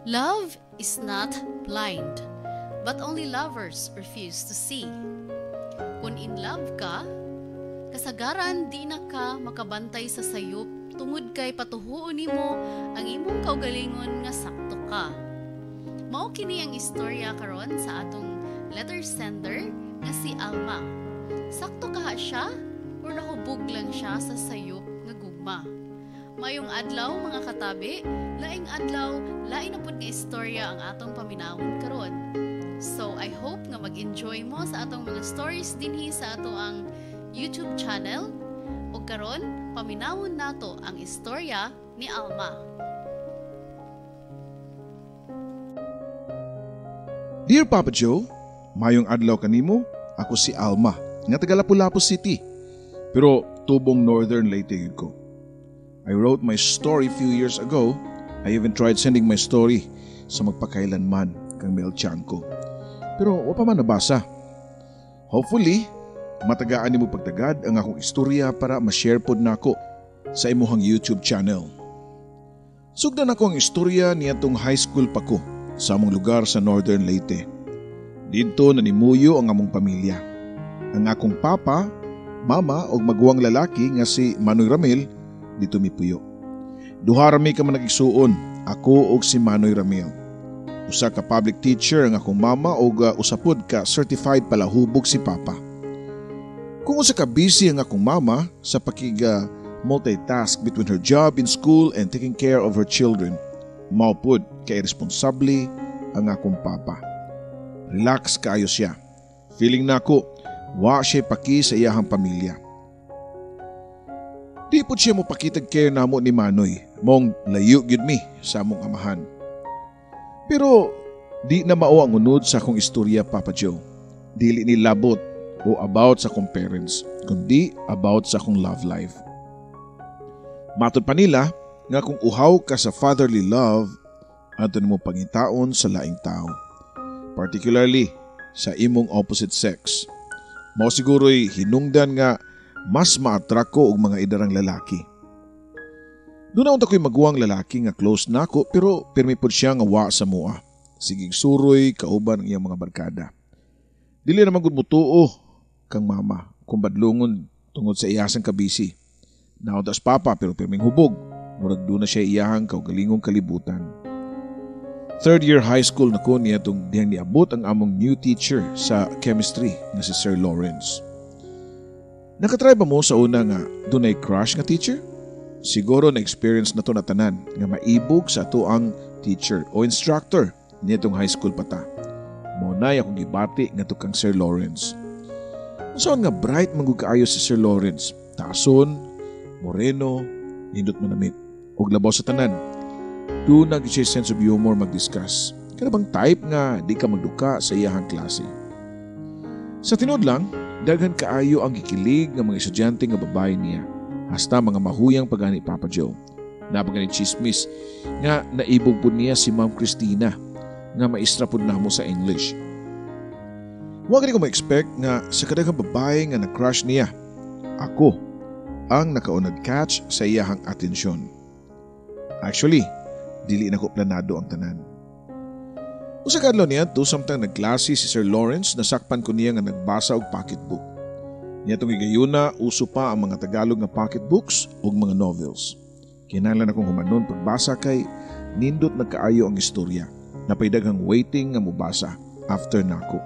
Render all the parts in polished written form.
Love is not blind, but only lovers refuse to see. Kung in love ka, kasagaran di na ka makabantay sa sayop tungod kay patuhuon nimo ang imong kaugalingon nga sakto ka. Mao kini ang istorya karon sa atong letter sender nga si Alma. Sakto kaha siya or nahubog lang siya sa sayop nga gugma. Mayong adlaw mga katabi, laing adlaw, lain na pud nga istorya ang atong paminawon karon. So I hope nga mag-enjoy mo sa atong mga stories dinhi sa ato ang YouTube channel. Ug karon, paminawon nato ang istorya ni Alma. Dear Papa Joe, mayong adlaw kanimo. Ako si Alma, nga taga Lapu-Lapu City. Pero tubong Northern Leyte gid ko. I wrote my story few years ago. I even tried sending my story sa magpakailanman kang Mel Chanko. Pero wa pa man nabasa. Hopefully, matagaan nimo pagtagad ang akong istorya para ma-share pod nako sa imuhang YouTube channel. Sugdan ako ang istorya niadtong high school pa ko sa among lugar sa Northern Leyte. Dito nanimuyo ang among pamilya. Ang akong papa, mama ug maguwang lalaki nga si Manoy Ramil dito mipuyo. Duha rami ka man nagigsuon, ako ug si Manoy Ramil. Usa ka public teacher ang akong mama ug usapod ka certified palahubog si papa. Kung usa ka busy ang akong mama sa pakiga multitask between her job in school and taking care of her children, mao pud kay responsable ang akong papa. Relax kaayo siya. Feeling nako wa siya paki sa iyahang pamilya. Di po siya mo pakitag care namo ni Manoy, mong layo gyud mi sa among amahan. Pero di na mao ang unod sa akong istorya, Papa Joe. Dili ni labot o about sa akong parents, kundi about sa akong love life. Matod pa nila nga kung uhaw ka sa fatherly love, ato mo pangitaon sa laing tao. Particularly sa imong opposite sex. Mao siguro'y hinungdan nga mas ma-attract ko og mga idarang lalaki. Doon na ako'y maguwang lalaki nga close na ako pero pirmi pod siya nga wa sa mua. Sigig suroy kauban ang iyang mga barkada. Dili naman gud mutuo kang mama kung badlungon tungod sa iyasang kabisi. Nautas papa pero pirming hubog. Murag doon na siya iyahang kaugalingong kalibutan. Third year high school na ko niya itong diyang niabot ang among new teacher sa chemistry na si Sir Lawrence. Nakatry ba mo sa una nga doon ay crush nga teacher? Siguro na-experience na to na tanan nga maibog sa ato ang teacher o instructor nitong high school pata. Maunay akong gibati nga to kang Sir Lawrence. Saan nga bright manggugaayo si Sir Lawrence? Tason, moreno, nindot manamit. Og labaw sa tanan. Doon nag-siya sense of humor mag-discuss. Kaya bang type nga di ka magduka sa iyahang klase. Sa tinod lang, daghan kaayo ang gikilig ng mga estudyante nga babae niya. Hasta mga mahuyang pagani Papa Joe. Napagani chismis nga naibog po niya si Ma'am Christina nga maestra po na mo sa English. Huwag ko ma-expect nga sa kadagang babae nga na-crush niya. Ako ang nakaunag catch sa iyahang atensyon. Actually, dili na ko planado ang tanan. Usa kadlaw niya to samtang nagklase si Sir Lawrence, nasakpan ko niya nga nagbasa og pocketbook. Niyatong igayuna, uso pa ang mga Tagalog nga pocketbooks ug mga novels. Kinahanglan akong humanon pagbasa kay nindot nagkaayo ang istorya. Napaydaghang waiting nga mubasa after nako.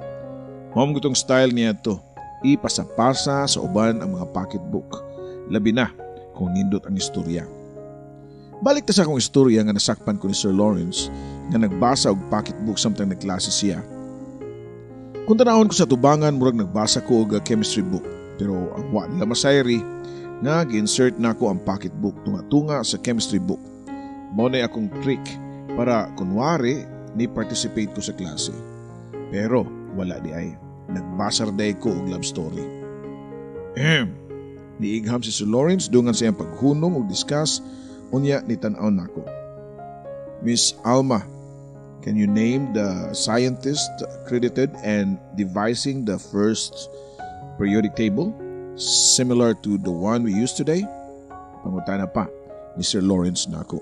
Mao gutong style niya to, ipasa-pasa sa uban ang mga pocketbook. Labi na kung nindot ang istorya. Balik ta sa akong istorya nga nasakpan ko ni Sir Lawrence nga nagbasa og pocketbook samtang nagklase siya. Kung tanawon ko sa tubangan, murag nagbasa ko og chemistry book. Pero ang wa nila masayri nga gi-insert na ako ang pocketbook tunga-tunga sa chemistry book. Mao na akong trick para kunwari ni participate ko sa klase. Pero wala di ay. Nagbasar day ko og love story. Niigham si Sir Lawrence dungan sa iyang paghunong og discuss. Unya ni tan-aw nako. Miss Alma, can you name the scientist credited and devising the first periodic table similar to the one we use today? Pangutana pa ni Sir Lawrence nako.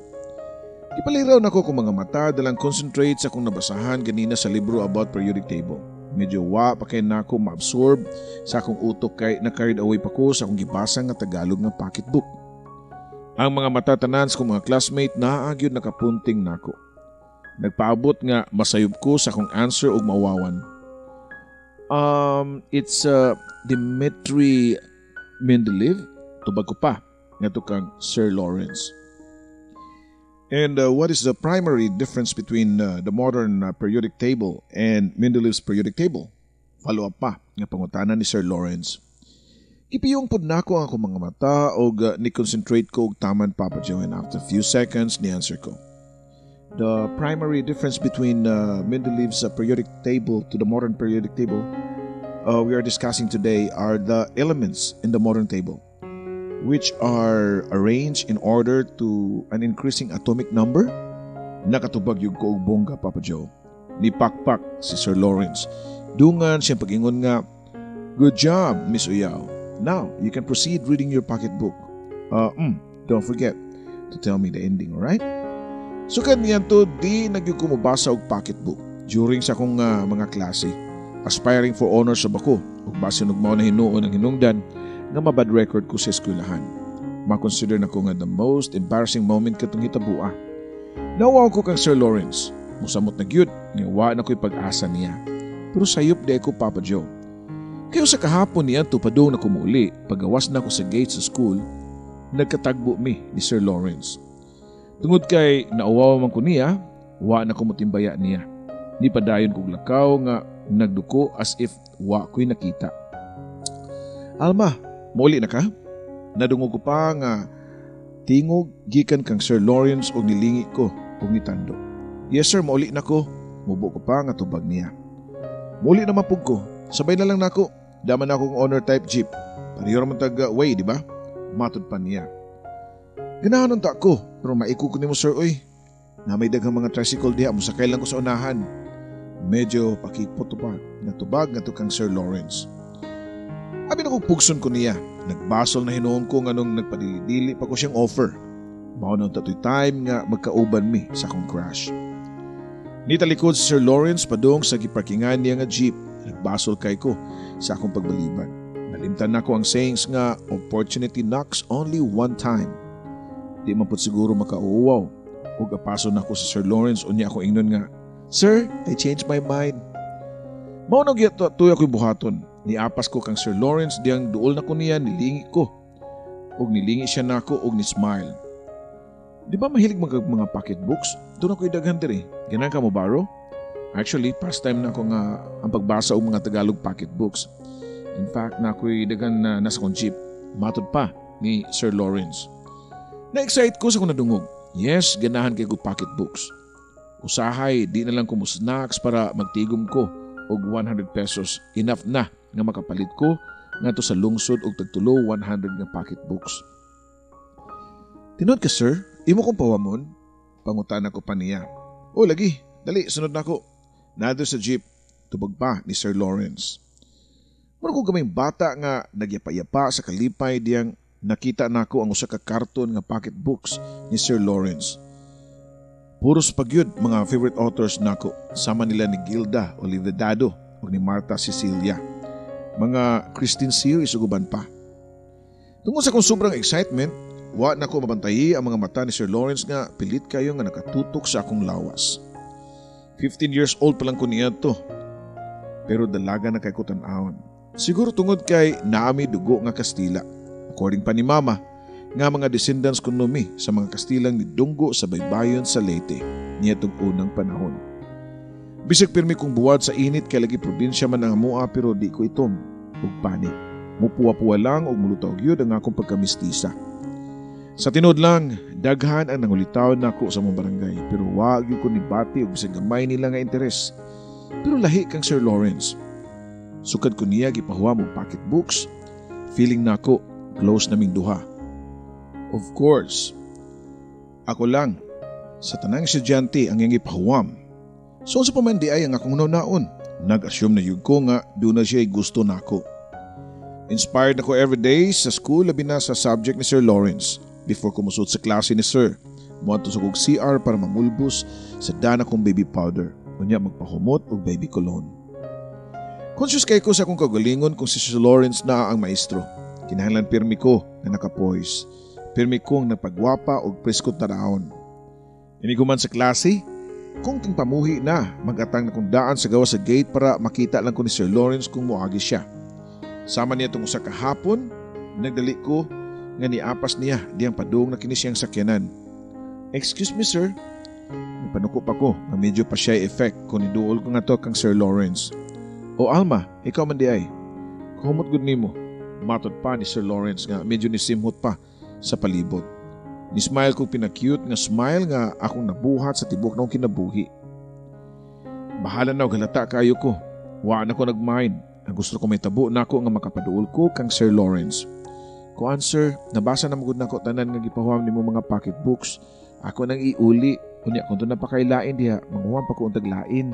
Gipaliraw nako kung mga mata dalang concentrate sa akong nabasahan ganina sa libro about periodic table. Medyo wa pa kay nako ma-absorb sa akong utok kay na-carried away pa ko sa akong gibasa nga Tagalog nga pocketbook. Ang mga mata tanan sa akong mga classmate naagyod nakapunting nako. Nagpaabot nga masayop ko sa akong answer og mawawan. It's Dmitri Mendeleev, tubag ko pa, nga to kang Sir Lawrence. And what is the primary difference between the modern periodic table and Mendeleev's periodic table? Follow up pa, nga pangutanan ni Sir Lawrence. Kipiyong pod nako ang akong mga mata og ni-concentrate ko og taman Papa Joe, and after a few seconds ni answer ko. The primary difference between Mendeleev's periodic table to the modern periodic table we are discussing today are the elements in the modern table, which are arranged in order to an increasing atomic number. Nakatubag yung ko og bongga, Papa Joe. Ni pakpak si Sir Lawrence. Dungan siyang pag-ingon nga, "Good job, Miss Uyaw. Now, you can proceed reading your pocketbook. Don't forget to tell me the ending, alright?" So kanyan to, di nagyug ko mabasa og pocketbook during sa akong mga klase. Aspiring for honors sab ako ug base og mao na hinuon ang hinungdan nga mabad record ko sa eskwelahan. Ma-consider na ko nga the most embarrassing moment katong hitabua. Nawaw ko kang Sir Lawrence. Musamot na gyud nga wa na ko'y pag-asa niya. Pero sayop di ko, Papa Joe. Kayo sa kahapon niya tupadong na kumuli pagawas na ko sa gate sa school, nagkatagbo mi ni Sir Lawrence. Tungod kay nauwaw man ko niya, wa na ko mutimbaya niya. Ni padayon kog lakaw nga nagduko as if wa ko'y nakita. "Alma, mauli na ka?" Nadungog ko pa nga tingog gikan kang Sir Lawrence og nilingi ko og nitando. "Yes sir, mauli na ko." Mubo ko pa nga tubag niya. "Mauli na mapug ko. Sabay na lang nako. Daman akong honor type jeep. Pareho raman tag way, di ba?" Matod pa niya. "Ganahan ta ko, pero maiko ko nimo sir oy. Na may daghang mga tricycle diha, musakay lang ko sa unahan." Medyo pakipot pa nga tubag nga to kang Sir Lawrence. Abi na kong pugson ko niya. Nagbasol na hinuon ko nga nung nagpadili pa ko siyang offer. Mao nang tatoy time nga magkauban mi sa akong crush. Nitalikod si Sir Lawrence padung sa giparkingan niya nga jeep. Nagbasol kay ko sa akong pagbaliban. Nalimtan na ko ang sayings nga opportunity knocks only one time. Di man po siguro makauwaw. Ug apaso na ko sa Sir Lawrence unya ako ingnon nga, "Sir, I changed my mind." Mao nang tuy ako'y buhaton. Niapas ko kang Sir Lawrence diyang duol na ko niya, nilingi ko. Og nilingi siya nako og ni smile. "Di ba mahilig mga pocketbooks? Doon ako'y daghan diri. Ganan ka mo baro?" Actually, past time na ako nga ang pagbasa og mga Tagalog pocketbooks. In fact, na ako'y daghan na nasa kong jeep. Matod pa ni Sir Lawrence. Na-excite ko sa kong nadungog. Yes, ganahan kay ko pocketbooks. Usahay, di na lang ko mo snacks para magtigom ko og 100 pesos. Enough na nga makapalit ko nga to sa lungsod og tagtulo 100 nga pocketbooks. "Tinod ka sir, imo kong pawamon?" Pangutan ako pa niya. "O lagi, dali, sunod na ako." Nado sa jeep, tubag pa ni Sir Lawrence. Muna ko gamayng bata nga nagyapa-yapa sa kalipay diyang nakita nako ang usa ka karton nga pocketbooks ni Sir Lawrence. Puros pagyud mga favorite authors nako, sama nila ni Gilda Olivedado o ni Marta Cecilia. Mga Christine series ug uban pa. Tungod sa kong sobrang excitement, wa na ko mabantayi ang mga mata ni Sir Lawrence nga pilit kayo nga nakatutok sa akong lawas. 15 years old pa lang ko niya to. Pero dalaga na kay ko tan-awon. Siguro tungod kay naami dugo nga Kastila. According pa ni Mama, nga mga descendants kuno mi sa mga Kastilang ni Dunggo sa baybayon sa Leyte niyatong unang panahon. Bisag pirmi kong buwad sa init kay lagi probinsya man ang amua pero di ko itom ug panik. Mupuwa-puwa lang og mulutaw gyud ang akong pagkamistisa. Sa tinod lang, daghan ang nangulitaw nako sa mong barangay pero wag gyud ko nibati og bisag gamay nila nga interes. Pero lahi kang Sir Lawrence. Sukad ko niya gipahuwa mo pocketbooks. Feeling nako close naming duha. Of course, ako lang sa tanang estudyante ang iyang ipahuwam. So sa paman di ay ang akong naon, nag-assume na yun ko nga doon na siya gusto nako. Inspired ako everyday sa school labi na sa subject ni Sir Lawrence. Before kumusot sa klase ni Sir, Muadto sa kog CR para mamulbos sa dana kong baby powder. Unya magpahumot og baby cologne. Conscious kay ko sa akong kagalingon kung si Sir Lawrence na ang maestro. Kinahanglan pirmi ko na nakapoise. Pirmi kong nagpagwapa og preskot na daon. Iniguman sa klase, kung tingpamuhi na, magatang na kong daan sa gawa sa gate para makita lang ko ni Sir Lawrence kung muagi siya. Sama niya itong usa kahapon, nagdali ko nga niapas niya diyang padung na kini siyang sakyanan. Excuse me sir, napanukop ako nga medyo pa siya effect kung niduol ko nga to kang Sir Lawrence. O Alma, ikaw man di ay. Kumot gud nimo. Matod pa ni Sir Lawrence nga medyo nisimhot pa sa palibot. Ni-smile ko pinakute nga smile nga akong nabuhat sa tibok na akong kinabuhi. Bahala na og halata kayo ko. Wa na ko nagmind. Ang gusto ko may tabo na ako nga makapaduol ko kang Sir Lawrence. Kuan sir, nabasa na magud nako tanan nga gipahuam nimo mga pocketbooks. Ako nang iuli, unya kung doon na pa kay lain diha, manguwang pa ko untag lain.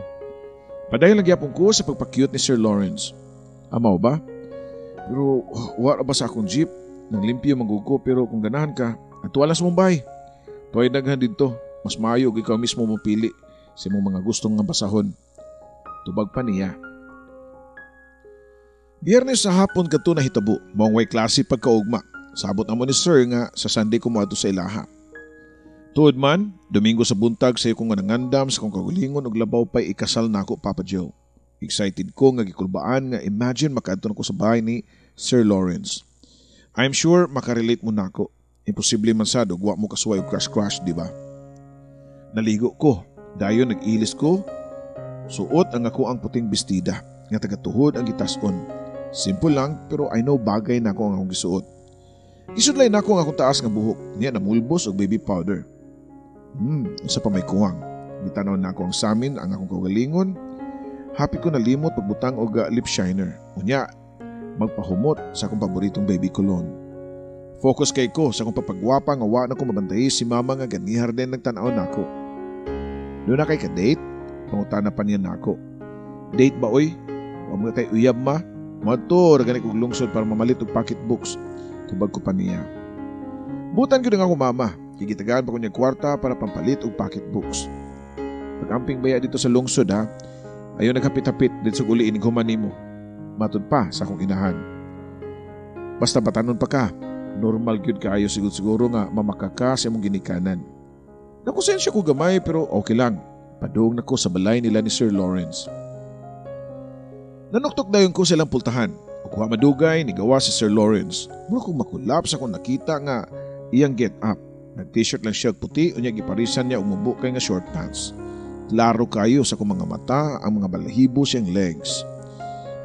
Padayon lang gyapon ko sa pagpa-cute ni Sir Lawrence. Amaw ba? Pero wala ba sa akong jeep? Nang limpyo mangugo pero kung ganahan ka, atuwa lang sa Mumbai. Tuway daghan dito, mas maayo ikaw mismo mapili sa imong mga gustong nga basahon. Tubag pa niya. Biyernes sa hapon kadto nahitabo, maong way klase pagkaugma. Sabot amo ni Sir nga sa Sunday ko moadto sa ilaha. Tuod man, Domingo sa buntag sa kong nangandam sa kong kagulingon og labaw pa'y ikasal nako Papa Joe. Excited ko nga gikulbaan nga imagine makaadto nako sa bahay ni Sir Lawrence. I'm sure makarelate mo nako. Imposible man sad og wa mo kasuway og crush, di ba? Naligo ko, dayon nag-ilis ko. Suot ang ako ang puting bestida nga tagatuhod ang gitas-on. Simple lang pero I know bagay na ako ang akong gisuot. Isudlay na ako ang akong taas nga buhok. Niya namulbos og baby powder. Usa pa may kuwang. Gitanaw na ako ang samin ang akong kagalingon. Happy ko nalimot pagbutang og lip shiner. Unya, magpahumot sa akong paboritong baby cologne. Focus kay ko sa akong papagwapa nga wa na ko mabantayi si mama nga ganihar din nagtanaw nako. Doon na kay ka-date, pangutana pa niya nako. Date ba oy? Wa mo tay uyab ma? Madto gani kog lungsod para mamalit og pocketbooks. Tubag ko pa niya. Butan ko nga ako mama. Gigitagaan pa ko niya kwarta para pampalit og pocketbooks. Pag-amping baya dito sa lungsod ha, ayaw naghapit-hapit dito sa uli iniguman nimo. Matod pa sa akong inahan. Basta batanon pa ka, normal gyud kaayo siguro nga mamakaka sa imong ginikanan. Nakusensya ko gamay pero okay lang. Padung na ko sa balay nila ni Sir Lawrence. Nanuktok dayon ko silang pultahan. O kuha madugay ni gawa si Sir Lawrence. Mura kong makulap sa kung nakita nga iyang get up. Nag-t-shirt lang siya puti o niya giparisan niya umubo kay nga short pants. Klaro kayo sa kong mga mata ang mga balahibo siyang legs.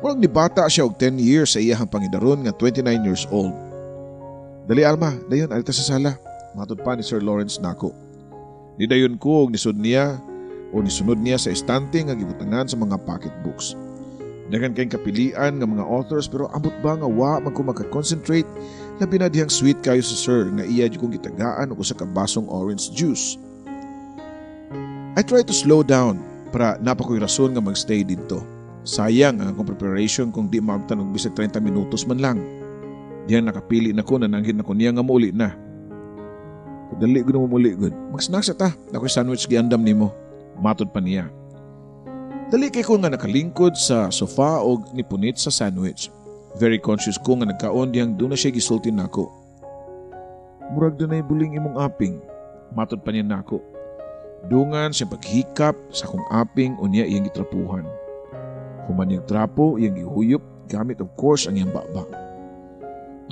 Walang nibata siya og 10 years sa iyahang pangidaron nga 29 years old. Dali Alma, dayon alita sa sala. Matod pa ni Sir Lawrence nako. Di dayon ko og nisunod niya sa estante nga gibutangan sa mga pocketbooks. Daghan kayong kapilian nga mga authors pero ambot ba nga wa man ko maka-concentrate labi na dihang sweet kayo sa Sir nga iya di kong gitagaan og usa ka basong orange juice. I try to slow down para napakoy rason nga magstay dito. Sayang ang akong preparation kung di maabtan og bisag 30 minutos man lang. Dihang nakapili na ko na nanghid na ko niya nga mauli na. Dali gud mo muli gud. Mag-snacks ta. Ako'y sandwich giandam nimo. Matod pa niya. Dali kay ko nga nakalingkod sa sofa o nipunit sa sandwich. Very conscious ko nga nagkaon diyang doon na siya gisulti nako. Murag doon ay buling imong aping. Matod pa niya nako. Dungan siya paghikap sa kong aping o niya iyang gitrapuhan. Human niyang trapo, iyang gihuyop, gamit of course ang iyang baba.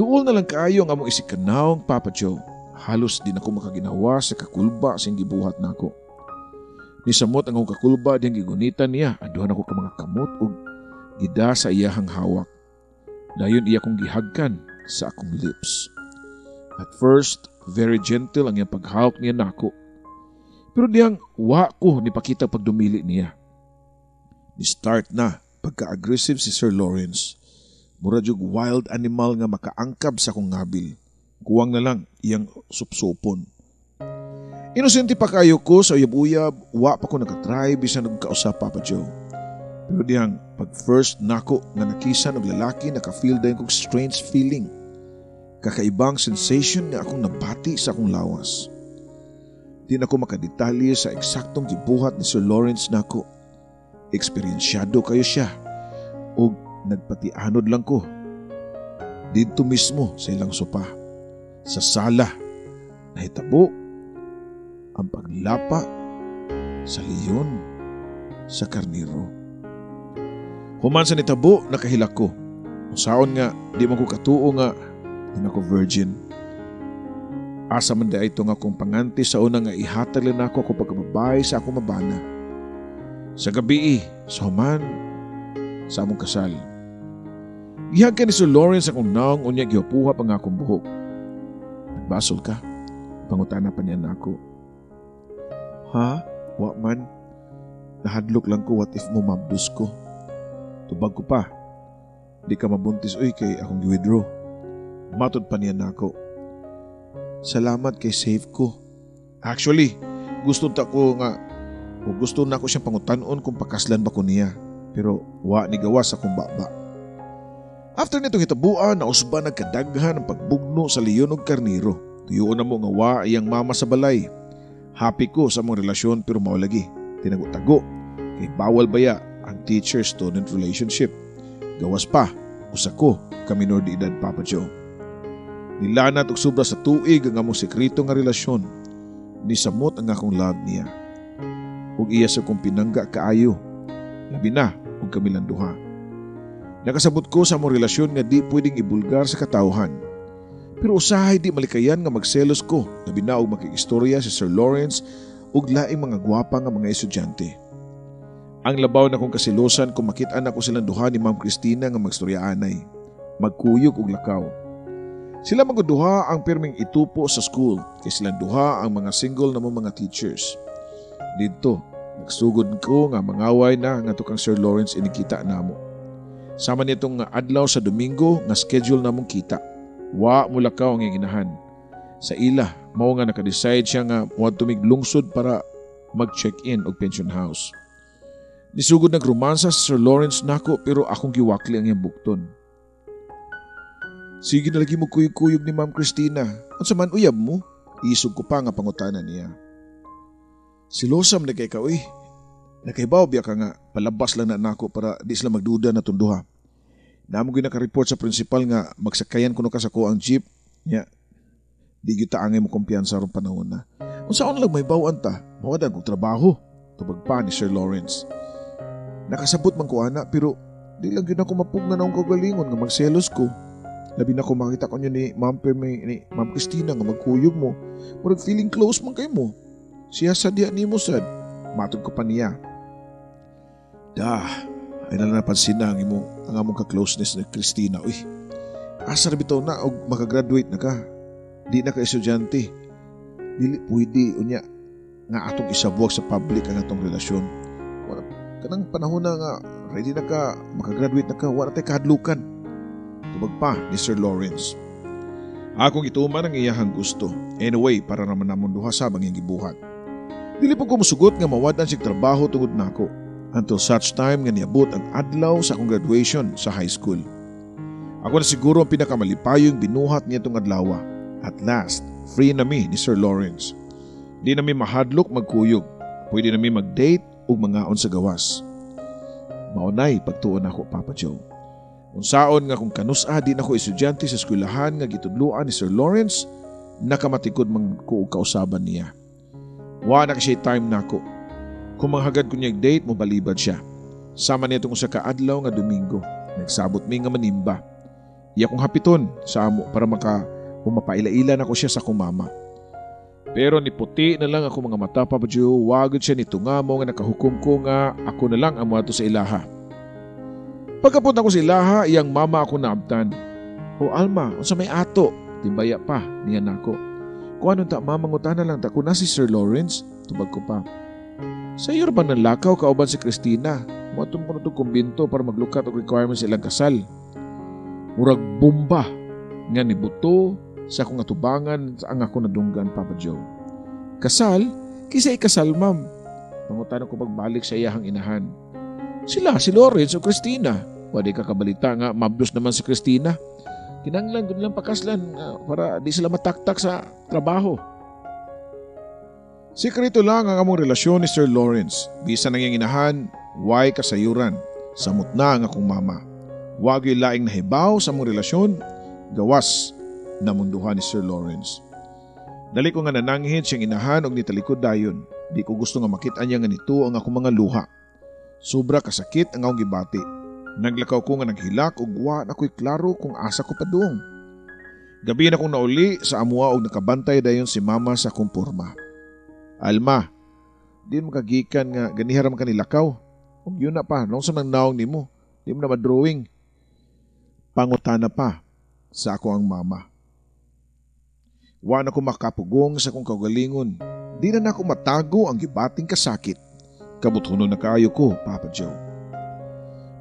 Duol na lang kaayo ang among isikanaw Papa Joe. Halos di na ko makaginawa sa kakulba sa gibuhat nako. Nisamot ang akong kakulba diyang gigunitan niya. Aduhan ako ka mga kamot o gida sa iyahang hawak. Dayon iya kong gihagkan sa akong lips. At first, very gentle ang iyang paghawak niya nako. Pero diyang wa ko nipakita pagdumili niya. Ni-start na pagka-aggressive si Sir Lawrence. Mura jug wild animal nga makaangkab sa akong ngabil. Kuwang na lang iyang supsupon. Inosente pa kayo ko sa uyab-uyab, wa pa ko nakatry bisan nagkausap Papa Joe. Pero diyang pag first nako nga nakisan og lalaki naka-feel dayon kog strange feeling. Kakaibang sensation nga akong nabati sa akong lawas. Di na ko makadetalye sa eksaktong gibuhat ni Sir Lawrence nako. Eksperyensyado kayo siya ug nagpatianod lang ko. Dito mismo sa ilang sopa, sa sala, nahitabo ang paglapa sa leyon sa karniro. Human sa nitabo, nakahilak ko. Kung saon nga, di man ko katuo nga, di na ko virgin. Asa man da ito nga kung panganti sa una nga ihatag lang ako ako pagkababay sa akong mabana. Sa gabi, sa human, sa among kasal. Gihag ka ni Sir Lawrence akong naong unya gihupuha pang akong buhok. Nagbasol ka? Pangutana pa niya na ako. Ha? Wa man? Nahadlok lang ko what if mo mabdus ko. Tubag ko pa. Di ka mabuntis oy kay akong giwithdraw. Matod pa niya na ako. Salamat kay save ko. Actually, gusto na ko siyang pangutanon kung pakaslan ba ko niya. Pero wa ni gawas akong baba. After nitong hitabuan, nausba nagkadaghan ang pagbugno sa leyon og karniro. Tuyoon na mo nga wa iyang mama sa balay. Happy ko sa mong relasyon pero maulagi. Tinago-tago. Kay bawal baya ang teacher-student relationship. Gawas pa, usa ko, kaminor di edad Papa Joe. Nilanat og sobra sa tuig ang among sekreto nga relasyon. Nisamot ang akong love niya. Ug iya sa kong pinangga kaayo. Labi na ug kamilang duha. Nakasabot ko sa among relasyon nga di pwedeng ibulgar sa katawhan. Pero usahay di malikayan nga magselos ko. Labi na og makikistorya si Sir Lawrence ug laing mga gwapa nga mga estudyante. Ang labaw na kong kasilosan kung makita na ko silang duha ni Ma'am Christina nga magstoryaanay, magkuyog ug lakaw. Sila mga duha ang pirming itupo sa school kay silang duha ang mga single na mga teachers. Dito, nagsugod ko nga mangaway na nga tukang Sir Lawrence inikita namo. Sama nitong adlaw sa Domingo nga schedule namong kita. Wa mo lakaw ang inahan. Sa ila, mao nga naka-decide siya nga want to lungsod para mag-check-in og pension house. Nisugod nagromansa sa Sir Lawrence nako pero akong giwakli ang iyang bukton. Sige na lagi mo kuyog-kuyog ni Ma'am Christina. At sa man uyab mo, isog ko pa nga pangutana niya. Silosam na kay ka, uy. Nakaibaw biya ka nga, palabas lang na nako para di sila magduda na tunduha. Namo gyud naka-report sa principal nga magsakayan kuno ka sa ko ang jeep. Nya, di gyud ta angay mo kumpiyansa ron panahon na. Unsaon lang may bawaan ta, mawadan kog trabaho. Tubag pa ni Sir Lawrence. Nakasabot man ko ana pero di lang gyud ako mapugna na akong kagalingon nga magselos ko. Labi na ko makita ko niyo ni Ma'am Christina nga magkuyog mo. Murag feeling close man kay mo. Siya sadya ni mo sad. Matod ko pa niya. Ay napansin na ang among ka-closeness ni Christina. Uy, asar bitaw na og makagraduate na ka. Di na ka estudyante. Dili pwede unya nga atong isabuak sa public ang atong relasyon. Kanang panahon na nga ready na ka, makagraduate na ka, wala tayo kahadlukan. Tubag pa ni Sir Lawrence. Akong ituman ang iyahang gusto. Anyway, para naman namon duha sa banging gibuhat. Dili po ko musugot nga mawadan sig trabaho tungod nako until such time nga niabot ang adlaw sa akong graduation sa high school. Ako na siguro ang pinakamalipayong binuhat niya itong adlaw. At last, free na mi ni Sir Lawrence. Di na mi mahadlok magkuyog. Pwede na mi mag-date o mangaon sa gawas. Maunay pagtuon ako, Papa Joe. Unsaon nga kung kanusa di na ko estudyante sa eskwelahan nga gitudluan ni Sir Lawrence, nakamatikod man ko og kausaban niya. Wa na kasi time nako. Kung manghagad ko niyang date mo balibad siya. Sama niya itong sa kaadlaw nga Domingo. Nagsabot mi nga manimba. Iya kong hapiton sa amo para mapaila-ila na ko siya sa akong mama. Pero niputi na lang ako mga mata, Papa Joe. Wagod siya nito nga mo nga nakahukom ko nga ako na lang amo ato sa ilaha. Pagkapunta ko sa ilaha, iyang mama ako naabtan. O Alma, unsa may ato? Timbaya pa, niya nako. Kung anong ta mamangutan na lang ta ko na si Sir Lawrence, tubag ko pa. Sa iyo ba nanlakaw kauban si Christina? Muatom ko na itong kumbinto para maglukat og requirements ilang kasal. Murag bomba nga ni buto sa akong atubangan sa ang ako nadunggan, Papa Joe. Kasal? Kisa ikasal, ma'am. Pangutan ko pagbalik sa iyahang inahan. Sila, si Lawrence o Christina. Wadi ka kabalita nga, mabdos naman si Christina. Kinanglan doon lang pakaslan para di sila mataktak sa trabaho. Sikreto lang ang among relasyon ni Sir Lawrence. Bisan ang iyang inahan, why kasayuran. Samot na ang akong mama. Wag yung laing nahibaw sa among relasyon, gawas na munduhan ni Sir Lawrence. Dali ko nga nananghid siyang inahan og nitalikod dayon. Di ko gusto nga makita niya nga nito ang akong mga luha. Sobra kasakit ang akong gibati. Naglakaw ko nga naghilak ug wa na ko'y klaro kung asa ko padung. Gabi na kong nauli sa amua og nakabantay dayon si mama sa akong porma. Alma, di mo kagikan nga ganiharam ka nilakaw. Ug yun na pa, nung sa nang naong nimo, di mo na madrawing. Pangutana pa sa ako ang mama. Wa na ko makapugong sa kong kagalingon. Di na ako matago ang gibating kasakit. Kabuthunon na kaayo ko, Papa Joe.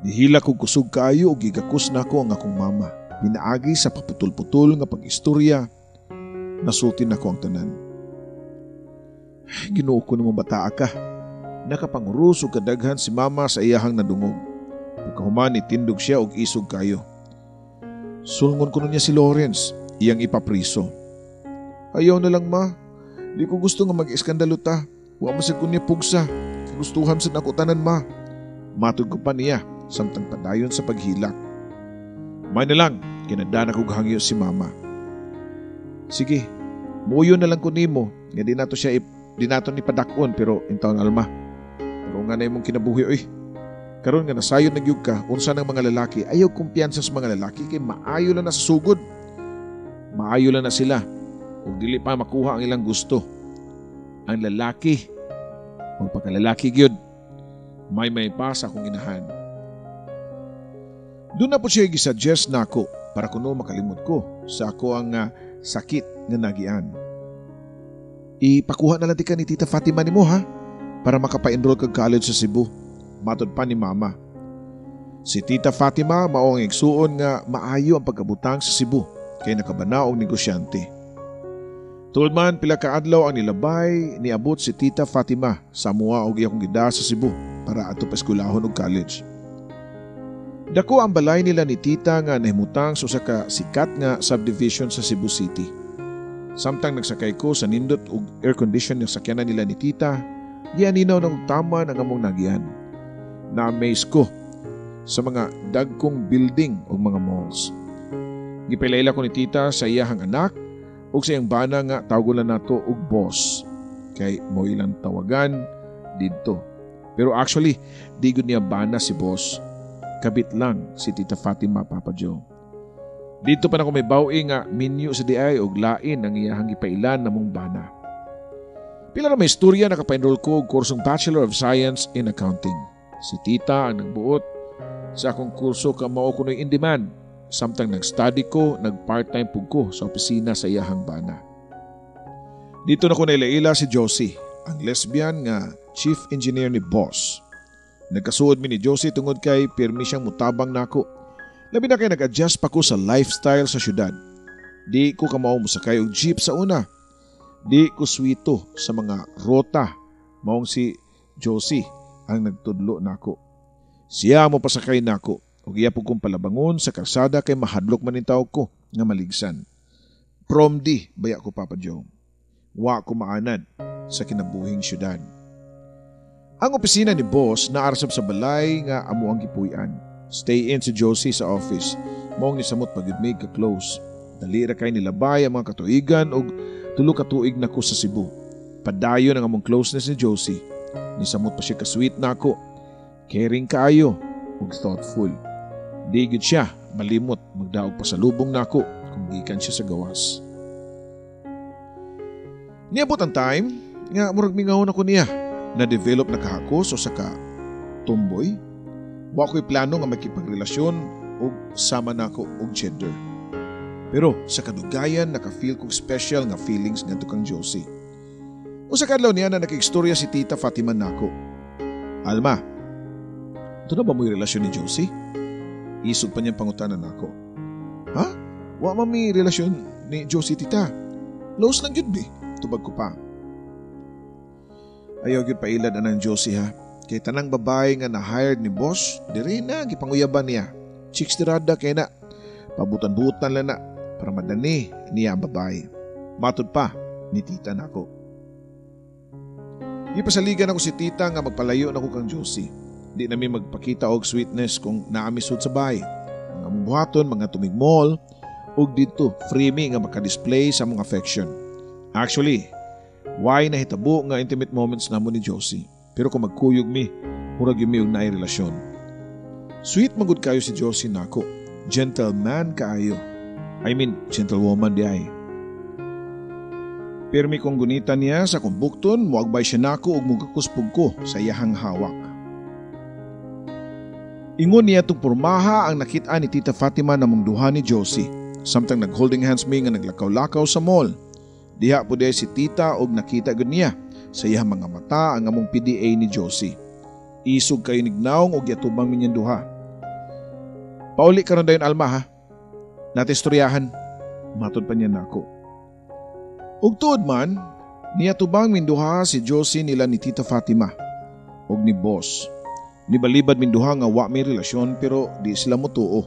Nihila ko kusog kaayo o gigakus na ko ang akong mama. Pinaagi sa paputol-putol nga pag-istorya. Nasultin na ko ang tanan. Ginoo ko namang bataa ka. Nakapangurus o kadaghan si mama sa iyahang nadungog. Pagkahuman itindog siya og isog kayo. Sulngon ko niya si Lawrence, iyang ipapriso. Ayaw na lang ma. Di ko gusto nga mag-iskandalo ta. Wa masag ko niya pugsa. Gustuhan sa nakutanan ma. Matod ko pa niya samtang padayon sa paghilak. May na lang, kinadana ko hangyo si mama. Sige, muyo na lang ko nimo. Nga di nato ni padakon pero intaon alma. Pero nga na imong kinabuhi oy. Karon nga nasayod nagyug ka unsa ng mga lalaki. Ayaw kumpiyansa sa mga lalaki kay maayo lang na sa sugod. Maayo lang na sila. Ug dili pa makuha ang ilang gusto. Ang lalaki, magpakalalaki gyud, may pa sa akong inahan. Doon na po siya gisuggest na ako para kuno makalimot ko sa ako ang sakit nga nagian. Ipakuha na lang ka ni Tita Fatima nimo ha, para makapa-enroll kag college sa Cebu. Matod pa ni mama. Si Tita Fatima mao ang igsuon nga maayo ang pagkabutang sa Cebu kay nakabana og negosyante. Tulad man pila ka adlaw ang nilabay niabot si Tita Fatima sa mua og iyang gida sa Cebu para ato pa eskwelahon og college. Dako ang balay nila ni Tita nga nahimutang sa usa ka sikat nga subdivision sa Cebu City. Samtang nagsakay ko sa nindot og air condition nga sakyanan nila ni Tita, gianinaw ng tama ang among nagian. Na-amaze ko sa mga dagkong building o mga malls. Gipailala ko ni Tita sa iyahang anak ug sa iyang bana nga tawgon lang nato og boss. Kay mo ilang tawagan didto. Pero actually, di gud niya bana si boss. Kabit lang si Tita Fatima, Papa Joe. Dito pa na ko may bawi nga minyo sa DI og lain ang iyahang gipailan namong bana. Pila na may istorya nakapaenroll ko og kursong Bachelor of Science in Accounting. Si Tita ang nagbuot sa akong kurso ka mao kunoy in demand. Samtang nag-study ko, nag-part-time pug ko sa opisina sa iyahang bana. Dito na ko nailaila si Josie, ang lesbian nga chief engineer ni boss. Nagkasuod mi ni Josie tungod kay pirmi siyang mutabang nako. Labi na kay nag-adjust pa ko sa lifestyle sa syudad. Di ko kamao musakay og jeep sa una. Di ko swito sa mga rota. Maong si Josie ang nagtudlo nako. Siya mo pasakay nako. Ug iya po kong palabangon sa karsada kay mahadlok man taw ko nga maligsan. Prom di baya ko, Papa Joe. Wa ko maanad sa kinabuhing syudad. Ang opisina ni boss naarsab sa balay nga amo ang gipuy-an. Stay in si Josie sa office. Maong ni samot pagid ka close. Dali ra kay nilabay ang mga katuigan ug tulo ka tuig na ko sa Cebu. Padayon ang among closeness ni Josie. Ni samot pa siya ka-sweet nako. Caring kaayo ug thoughtful. Di gid siya malimot magdaog pa sa lubong nako kung gikan siya sa gawas. Niabot ang time nga murag mingawon ako niya na develop na kahakos o sa ka tomboy. Wa ko'y plano nga makipagrelasyon o sama nako og gender. Pero sa kadugayan naka-feel kong special nga feelings ngadto kang Josie. Usa ka adlaw niya na nakigstorya si Tita Fatima nako. Alma, ito na ba mo'y relasyon ni Josie? Isog pa niyang pangutanan ako. Ha? Wa mami relasyon ni Josie, Tita. Close lang yun, be. Tubag ko pa. Ayaw yun pailad na ng Josie, ha. Kay tanang babae nga na-hired ni boss, diri na, gipanguyaban niya. Chicks tirada kay na. Pabutan-butan lang na para madani niya ang babae. Matod pa ni Tita nako. Gipasaligan ako si tita nga magpalayo na ko kang Josie. Di nami magpakita og sweetness kung naamisod sa bahay. Mga buhaton, mga tumigmol, og dito freemy nga makadisplay sa mong affection. Actually, why nahitabo nga intimate moments namo ni Josie. Pero kung magkuyog mi, murag yun mi og naay relasyon. Sweet magud kayo si Josie nako. Gentleman kaayo. I mean, gentlewoman di ay. Pirmi kong gunita niya sa kumbukton, muagbay siya nako og mugakuspog ko sa iyahang hawak. Ingon niya itong pormaha ang nakita ni Tita Fatima namong duha ni Josie. Samtang nag-holding hands mi nga naglakaw-lakaw sa mall. Diha po si Tita og nakita gud niya sa iyahang mga mata ang among PDA ni Josie. Isog kayo nignaong og yatubang minyang duha. Pauli ka ron dayon Alma ha. Natistoryahan. Matod pa niya nako. Ug tuod man, niyatubang minduha si Josie nila ni Tita Fatima og ni Boss. Nibalibad minduha nga wa may relasyon pero di sila motuo.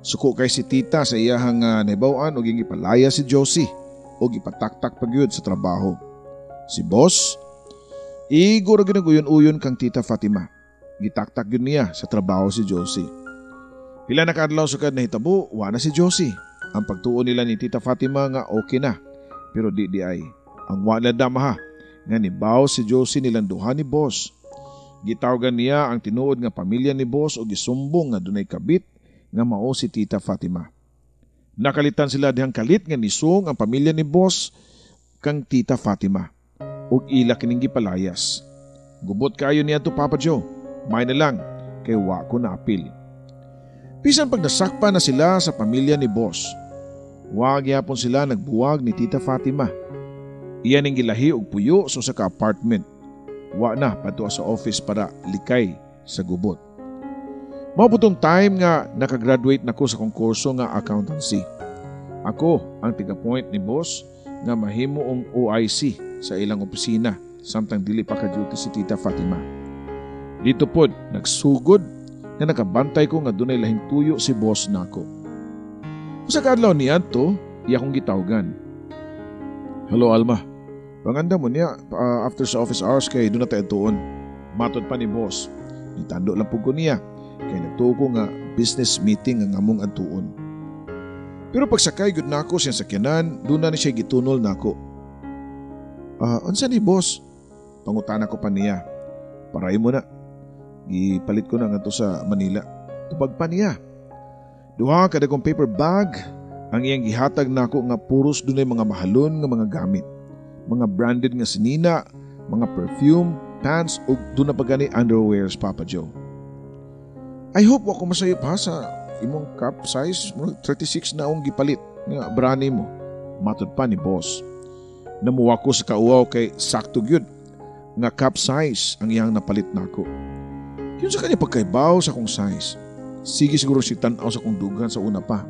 Suko kay si Tita sa iyahang naibawan og gipalaya si Josie og ipataktak pagyud sa trabaho. Si Boss, iguro ginaguyon-uyon kang Tita Fatima. Gitaktak yun niya sa trabaho si Josie. Pila na kaadlaw sukad na hitabo, wa na si Josie. Ang pagtuo nila ni Tita Fatima nga okay na. Pero di ay. Ang wala damaha nga nibaw si Josie nilang duha ni Boss. Gitawagan niya ang tinuod nga pamilya ni Boss o gisumbong nga dunay kabit nga mao si Tita Fatima. Nakalitan sila dihang kalit nga nisong ang pamilya ni Boss kang Tita Fatima ug ila kining gipalayas. Gubot kayo niya to Papa Joe. May na lang kay wa ko na apil. Bisan pag nasakpa na sila sa pamilya ni Boss, wa gyapon sila nagbuwag ni Tita Fatima. Iyan ang gilahi og puyo so sa ka-apartment. Wa na pato sa office para likay sa gubot. Mabutong time nga nakagraduate nako sa konkurso nga accountancy. Ako ang tiga-point ni Boss nga mahimo ang OIC sa ilang opisina samtang dili pa ka-duty si Tita Fatima. Dito pod nagsugod nga nakabantay ko nga dunay lahing tuyo si Boss nako. Sa kadlaw niya to, iya kong gitawgan. Hello Alma, panganda mo niya after sa office hours kay doon na tayo tuon. Matod pa ni Boss. Nitando lang po ko niya kay nagtuo nga business meeting ang among adtuon. Pero pagsakay gud nako siya sakyanan, doon na siya gitunol nako. Unsa ni Boss? Pangutana ko pa niya. Paray mo na. Gipalit ko na nga to sa Manila. Tubag pa niya. Duha kada kong paper bag ang iyang gihatag nako nga puros dunay mga mahalon nga mga gamit. Mga branded nga sinina, mga perfume, pants ug duna pa gani underwears Papa Joe. I hope wa ko masayop ha sa imong cup size 36 na akong gipalit nga brani mo. Matod pa ni Boss. Namuwa ko sa kauaw kay sakto gyud nga cup size ang iyang napalit nako. Yun sa kanya pagkaibaw sa akong size. Sige siguro si tanaw sa kong dugan sa una pa.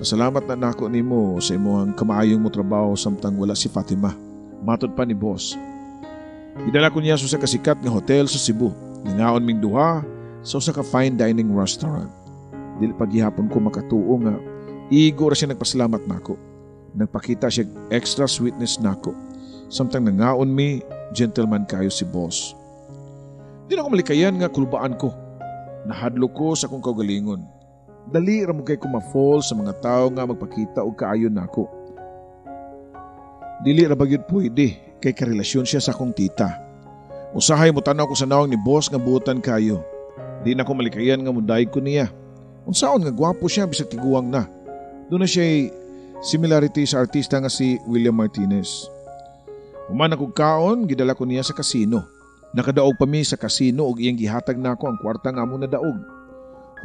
Pasalamat na nako nimo sa imong kamaayong mo trabaho samtang wala si Fatima. Matod pa ni Boss. Idala ko niya sa kasikat nga hotel sa Cebu. Nangaon ming duha sa ka fine dining restaurant. Dili paghihapon ko makatuo nga igo ra siya nagpasalamat nako. Nagpakita siya extra sweetness nako. Samtang nangaon mi gentleman kayo si Boss. Di na ko malikayan nga kulbaan ko. Nahadlo ko sa akong kaugalingon. Dali ra mo kay ko ma-fall sa mga tao nga magpakita og kaayon nako. Dili ra bagyod pwede kay karelasyon siya sa akong tita. Usahay mo tanaw ko sa nawang ni Boss nga buotan kayo. Di na ko malikayan nga mudayeg ko niya. Unsaon nga gwapo siya bisag tiguang na. Doon na siya similarity sa artista nga si William Martinez. Human akong kaon, gidala ko niya sa kasino. Nakadaog pa mi sa kasino ug iyang gihatag nako ang kwarta nga among nadaog.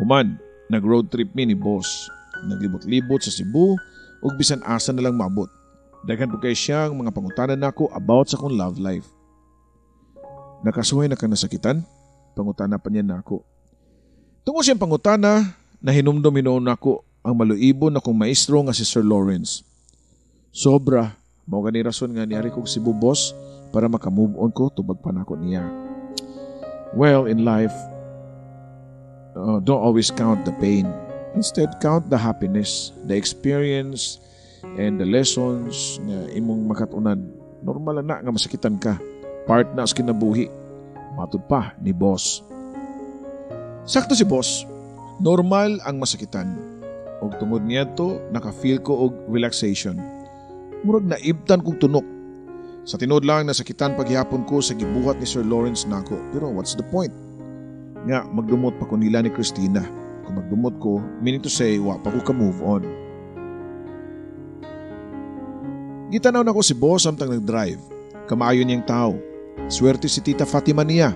Human, nag-road trip mi ni Boss. Naglibot-libot sa Cebu ug bisan asa na lang maabot. Daghan po kay siyang mga pangutanan nako about sa kong love life. Nakasuhay na ka nasakitan? Pangutana pa niya nako. Tungo siyang pangutana, nahinumdum hinoon nako ang maluibon na kong maestro nga si Sir Lawrence. Sobra, mao gani rason nga niari kong Cebu Boss para makamove on ko tubag pa nako niya. Well, in life, don't always count the pain. Instead, count the happiness, the experience, and the lessons nga imong makatunan Normal na nga masakitan ka. Part na sa kinabuhi. Matud pa ni boss. Sakto si boss. Normal ang masakitan. Og tungod niya to, naka-feel ko og relaxation. Murag naibtan kong tunok. Sa tinod lang nasakitan paghihapon ko sa gibuhat ni Sir Lawrence nako. Pero what's the point? Nga magdumot pa ko nila ni Christina. Kung magdumot ko, meaning to say, wa pa ko ka-move on. Gitanaw na ko si boss samtang nag-drive. Kamaayon niyang tao. Swerte si Tita Fatima niya.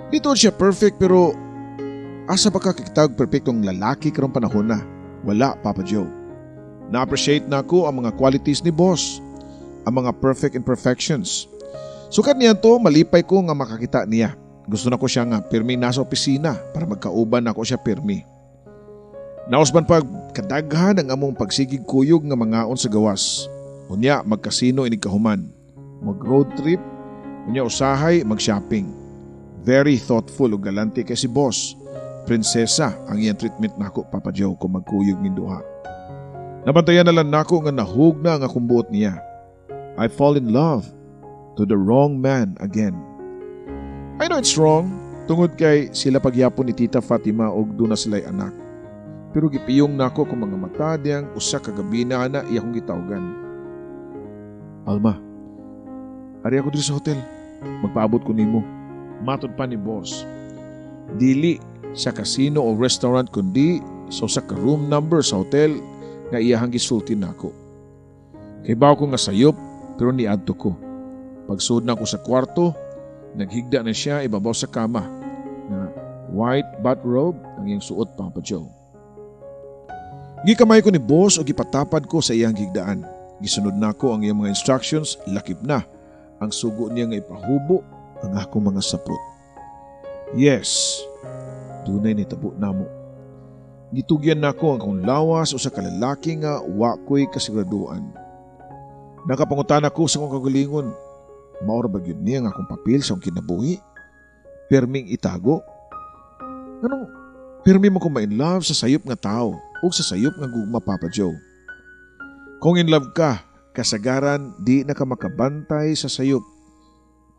Dito siya perfect pero asa ba kakitag perfectong lalaki karong panahon na? Wala, Papa Joe. Na-appreciate na ako ang mga qualities ni boss. Ang mga perfect imperfections. Sukat niya to, malipay ko nga makakita niya. Gusto na ko siya nga pirmi nasa opisina para magkauban ako siya pirmi. Nausban pag kadaghan ang among pagsigig kuyog nga mangaon sa gawas. Unya magkasino inig kahuman. Mag-road trip, unya usahay, mag-shopping. Very thoughtful o galante kay si boss. Prinsesa ang iyang treatment nako, Papa Joe, kung magkuyog min duha. Nabantayan na lang nako nga nahug na ang akong buot niya. I fall in love to the wrong man again. I know it's wrong, tungod kay sila pagyapon ni Tita Fatima og duna sila'y anak. Pero gipiyong nako kung mga mata diyang usa ka gabi na ana iya kong gitawgan. Alma, ari ako dito sa hotel. Magpaabot ko nimo. Matod pa ni boss. Dili sa casino o restaurant kundi sa ka room number sa hotel nga iyahang gisulti nako. Kay bawo ko nga sayop pero niadto ko. Pagsud na ko sa kwarto, naghigda na siya ibabaw sa kama na white bathrobe ang iyang suot, Papa Joe. Gikamay ko ni boss o gipatapad ko sa iyang higdaan. Gisunod na ko ang iyang mga instructions, lakip na ang sugo niya nga ipahubo ang akong mga sapot. Yes, tunay ni tabo namo. Gitugyan na ko ang akong lawas o sa kalalaki nga wa ko'y kasiguraduan. Nakapangutan ako sa akong kagalingon. Maura ba yun niya ang akong papel sa akong kinabuhi? Perming itago? Anong permi mo kung ma-in love sa sayop nga tao o sa sayop nga gugma, Papa Joe? Kung in love ka, kasagaran di na ka makabantay sa sayop.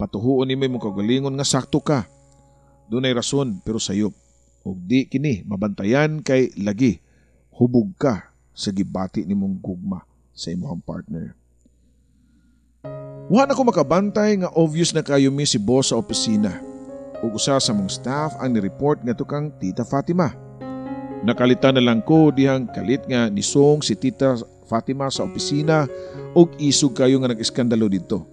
Patuhuon ni may mong kagalingon nga sakto ka. Doon ay rason pero sayop. O di kini mabantayan kay lagi hubog ka sa gibati ni mong gugma sa imong partner. Wa na ko makabantay nga obvious na kayo mi si boss sa opisina. Ug usa sa mong staff ang ni-report nga tukang Tita Fatima. Nakalitan na lang ko dihang kalit nga nisong si Tita Fatima sa opisina ug isog kayo nga nag-iskandalo dito.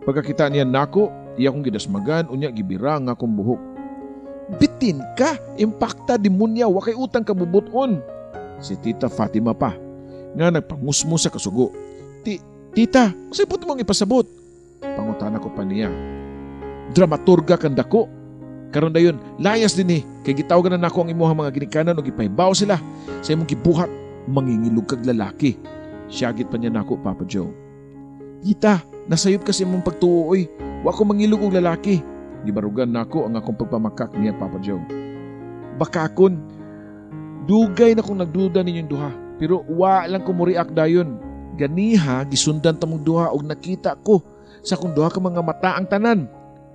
Pagkakita niya nako, iya kong gidasmagan unya gibira nga akong buhok. Bitin ka, impakta demonya, wa kay utang kabubuton. Si Tita Fatima pa nga nagpangusmo sa kasugo. Tita, kasi puto mong ipasabot. Pangutana ko pa niya. Dramaturga kanda ko. Karon dayon, layas din kay gitawagan na nako ang imuhang mga ginikanan o gipahibaw sila sa imong gibuhat, mangingilog kag lalaki. Siyagit pa niya nako, Papa Joe. Tita, nasayop kasi imong pagtuoy. Wa ko mangilog og lalaki. Gibarugan nako ang akong pagpamakak niya, Papa Joe. Bakakon, dugay na kong nagduda ninyong duha, pero wa lang ko muriak dayon. Ganiha, gisundan tamong duha og nakita ko sa kung duha ka mga mata ang tanan.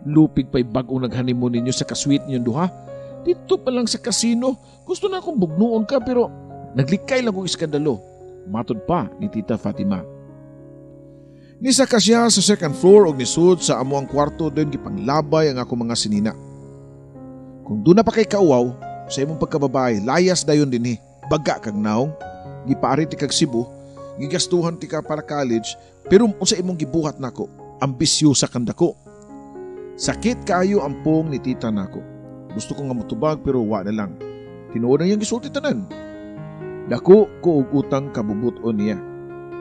Lupig pa'y bagong naghanimon ninyo sa kasweet ninyong duha. Dito pa lang sa kasino, gusto na akong bugnuon ka pero naglikay lang kong iskandalo. Matod pa ni Tita Fatima. Nisaka siya sa second floor og nisud sa amo ang kwarto doon gipanglabay ang ako mga sinina. Kung doon na pa kay kauaw, sa imong pagkababae, layas dayon din baga kag naong, gipaari ti kag Cebu, gigastuhan ti ka para college, pero unsa imong gibuhat nako, ambisyosa kanda ko. Sakit kaayo ang pong ni tita nako. Gusto ko nga motubag pero wa na lang. Tinuod na iyang gisulti tanan. Dako ko og utang kabubuton niya.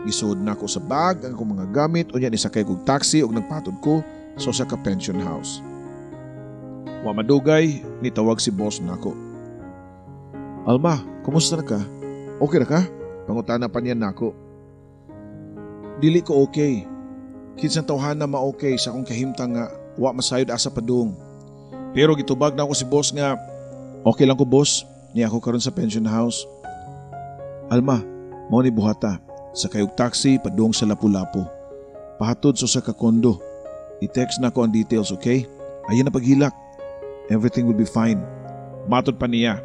Gisud na ko sa bag ang akong mga gamit unya ni sakay kog taxi ug nagpatod ko sa ka pension house. Wa madugay nitawag si boss nako. Alma, kumusta na ka? Okay na ka? Pangutana pa niya nako. Dili ko okay. Kinsang tawhana ma-okay sa akong kahimtang nga wa masayod asa padung. Pero gitubag na ako si boss nga okay lang ko boss, niya ako karon sa pension house. Alma, mao ni buhata sa kayog taxi padung sa Lapu-Lapu. pahatod sa usa ka kondo. I-text na ko ang details, okay? Ayan na paghilak. Everything will be fine. Matod pa niya.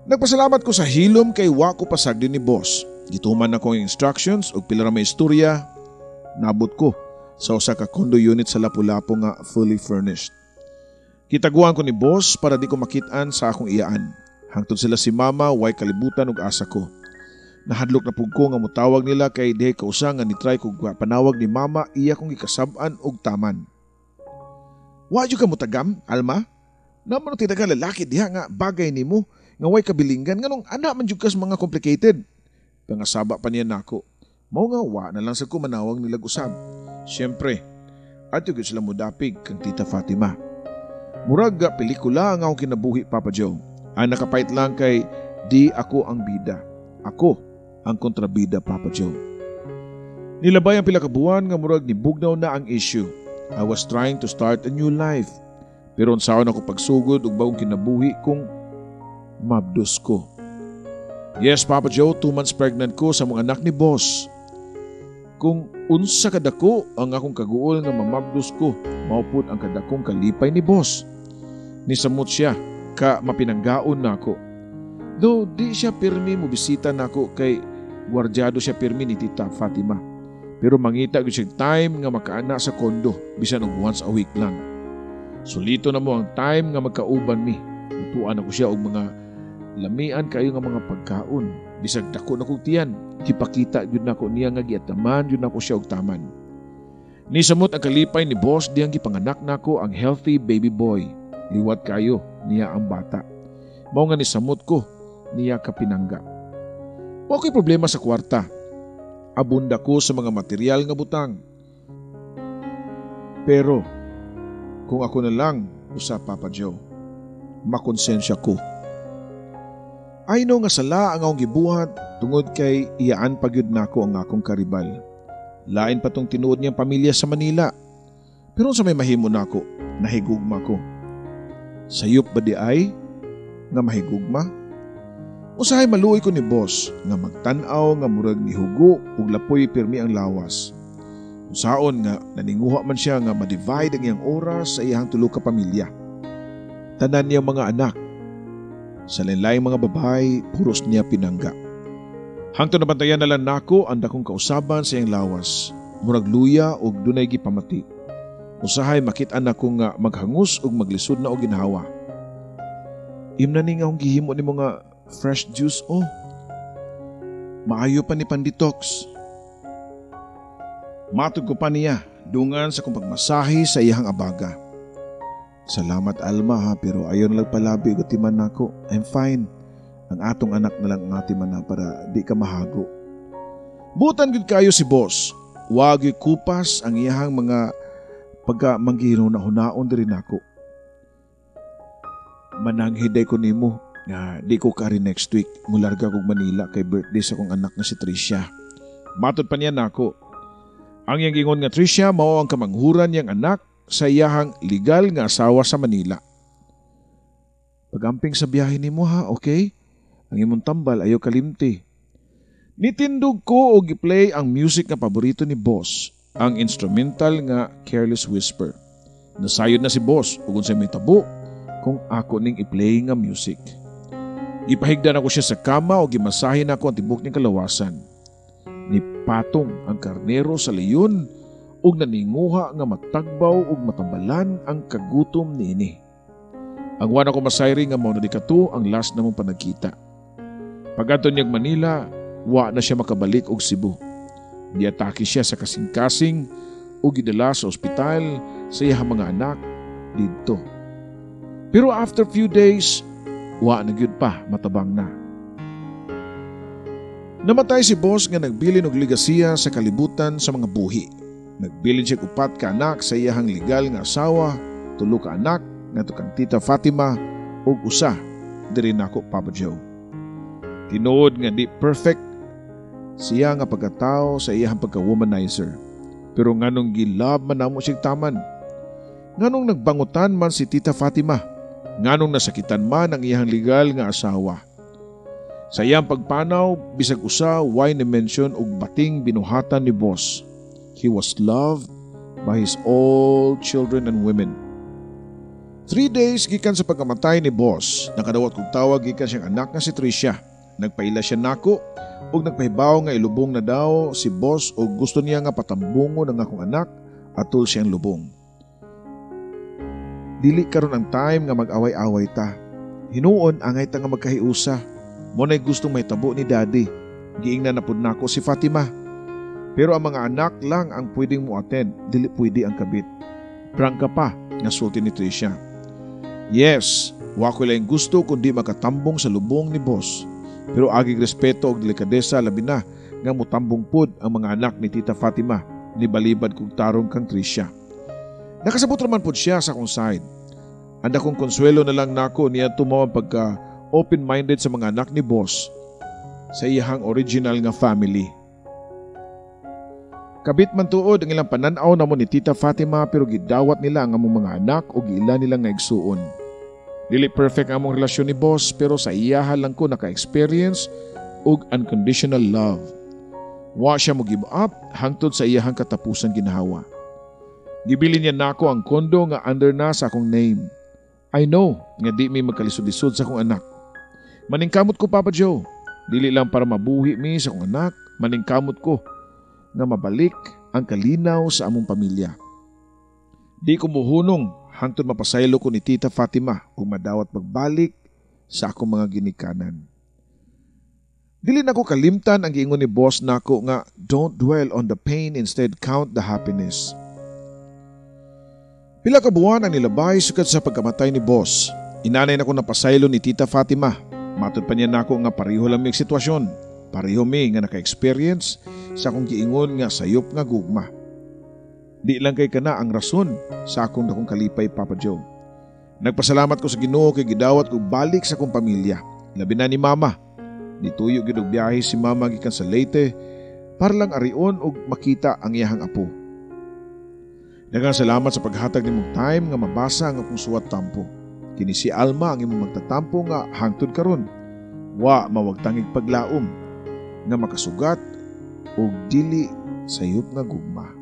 Nagpasalamat ko sa hilom kay wa ko pasagdi ni boss. Gituman na ko ang instructions o pila ra may istorya. Nabot ko sa usa ka condo unit sa Lapu-Lapu nga fully furnished. Kitaguan ko ni boss para di ko makitaan sa akong iyaan. Hangtod sila si mama, way kalibutan ug asa ko. Nahadlok na pug ko nga motawag nila kay dihay kausa nga ni-try kog panawag ni mama iya kong gikasab-an og taman. Wa jud ka motagam, Alma? Naman ang tinaga lalaki diha nga bagay nimo nga way kabilinggan nganong ana man jud kas mga complicated. Pangasaba pa niya nako. Mao nga wa na lang sa ko manawag nila usab. Siyempre, ato gyud sila modapig kang Tita Fatima. Murag ga pelikula nga akong kinabuhi, Papa Joe. Ang nakapait lang kay di ako ang bida. Ako ang kontrabida, Papa Joe. Nilabay ang pila ka buwan nga murag nibugnaw na ang issue. I was trying to start a new life. Pero unsaon ako pagsugod ug bagong kinabuhi kung mabdos ko. Yes, Papa Joe, 2 months pregnant ko sa mga anak ni boss. Kung unsa kadako ang akong kaguol nga mamabdos ko, maupod ang kadakong kalipay ni boss. Nisamot siya ka mapinanggaon nako. Though di siya pirmi mo bisita nako kay gwardyado siya pirmi ni Tita Fatima. Pero mangita gyud siya time nga makaana sa kondo bisan og once a week lang. Sulito na mo ang time nga magkauban mi. Tutuan ako siya og mga lamian kayo nga mga pagkaon. Bisag dako na kog tiyan, gipakita gyud nako niya nga giataman gyud nako siya og taman. Nisamot ang kalipay ni boss diyang gipanganak nako ang healthy baby boy. Liwat kayo niya ang bata. Mao nga nisamot ko niya kapinangga. Okay problema sa kwarta. Abunda ko sa mga material nga butang. Pero kung ako na lang usa, Papa Joe, makonsensya ko. I know nga sala ang akong gibuhat tungod kay iyaan pagyud nako ang akong karibal. Lain pa tong tinuod niyang pamilya sa Manila. Pero sa may mahimo nako, nahigugma ko. Sayop ba di ay nga mahigugma? Usahay maluoy ko ni boss nga magtan-aw nga murag ni hugo ug lapoy pirmi ang lawas. Usaon nga naninguha man siya nga ma-divide ang iyang oras sa iyang tulo ka pamilya. Tanan niyang mga anak. Sa lain-laing mga babae, puros niya pinangga. Hangtod nabantayan na lang nako ang dakong kausaban sa iyang lawas. Murag luya ug dunay gipamati. Usahay makit-an nako nga maghangus ug maglisod na og ginhawa. Imna ni nga akong gihimo nimo nga fresh juice maayo pa ni pandetox. Matug ko pa niya dungan sa kong pagmasahe sa iyang abaga. Salamat, Alma, ha, pero ayon lang palabi ko timan nako. I'm fine. Ang atong anak na lang ang atiman na para di ka mahago. Butan gud kayo si boss. Wag kupas ang iyang mga pagka-manggihino na hunaon diri nako. Mananghiday ko nimo nga di ko kari next week mularga kog Manila kay birthday sa kong anak na si Tricia. Matod pa niya nako. Ang iyang gingon nga Tricia mao ang kamanghuran niyang anak sa iyahang legal nga asawa sa Manila. Pagamping sa biyahe nimo, ha, okay? Ang imong tambal ayaw kalimti. Nitindog ko og i-play ang music nga paborito ni boss, ang instrumental nga Careless Whisper. Nasayod na si boss ug unsay may tabo kung ako ning i-play nga music. Gipahigdan ako siya sa kama o gimasahin ako ang tibok niyang kalawasan. Nipatong ang karnero sa leyon ug naninguha nga matagbaw ug matambalan ang kagutom niini. Ang wana ko masayri nga mao na di kato ang last namong panagkita. Pag-adto niyag Manila, wa na siya makabalik og Cebu. Niatake siya sa kasing-kasing ug gidala sa ospital sa iyang mga anak didto. Pero after few days, wa na gyud pa matabang na. Namatay si boss nga nagbilin og ligasiya sa kalibutan sa mga buhi. Nagbilin siya 4 ka anak sa iyang legal nga asawa, 3 ka anak nga kang Tita Fatima ug usa diri nako, Papa Joe. Tinuod nga di perfect siya nga pagkatao sa iyang pagka-womanizer. Pero nganong gilab man namo siyang taman. Nganong nagbangutan man si Tita Fatima. Nganong nasakitan man ang iyang legal nga asawa. Sa iyang pagpanaw, bisag usa, why ni mention og bating binuhatan ni boss. he was loved by his all children and women. 3 days gikan sa pagkamatay ni boss, nakadawat kong tawag gikan siyang anak nga si Tricia. Nagpaila siya nako ug nagpahibaw nga ilubong na daw si boss o gusto niya nga patambungon ang akong anak atol siyang lubong. Dili karon ang time nga mag-away-away ta. Hinuon angay ta nga magkahiusa. Mo nay gustong mahitabo ni daddy. Giingnan na pud nako si Fatima. Pero ang mga anak lang ang pwedeng mo attend, dili pwede ang kabit. Prangka pa nga sulti ni Tricia. Yes, wa ko lang gusto kundi makatambong sa lubong ni boss. Pero agig respeto og delikadesa labi na nga mutambong pud ang mga anak ni Tita Fatima ni balibad kog tarong kang Tricia. Nakasabot raman pud siya sa akong side. Anda kong konsuelo na lang nako niya tumaw pagka open-minded sa mga anak ni boss sa iyahang original nga family. Kabit man tuod ang ilang pananaw namo ni Tita Fatima pero gidawat nila ang among mga anak o giila nila nga igsuon. Dili perfect ang among relasyon ni boss pero sa iyaha lang ko naka-experience og unconditional love. Wa siya mo give up hangtod sa iyahang katapusan ginahawa. Gibili niya nako ang kondo nga under na sa akong name. I know nga di may magkalisod-lisod sa akong anak. Maningkamot ko Papa Joe. Dili lang para mabuhi mi sa akong anak, maningkamot ko nga mabalik ang kalinaw sa among pamilya. Di ko muhunong hangtod mapasaylo ko ni Tita Fatima kung madawat magbalik sa akong mga ginikanan. Dili na ko kalimtan ang giingon ni boss nako nga don't dwell on the pain, instead count the happiness. Pila ka buwan ang nilabay sukad sa pagkamatay ni boss. Inanay na ko napasaylo ni Tita Fatima. Matod pa niya nako nga pareho lang may sitwasyon. Pareho mi nga naka-experience sa akong giingon nga sayop nga gugma. Di lang kay kana ang rason sa akong dakong kalipay Papa Joe. Nagpasalamat ko sa Ginoo kay gidawat ko balik sa akong pamilya. Labi na ni Mama. Nituyo gid og biyahe si Mama gikan sa Leyte para lang arion og makita ang iyahang apo. Daghang salamat sa paghatag nimong time nga mabasa ang akong suwat tampo. Kini si Alma ang imong magtatampo nga hangtod karon. Wa mawagtangig paglaom nga makasugat og dili sayop nga gugma.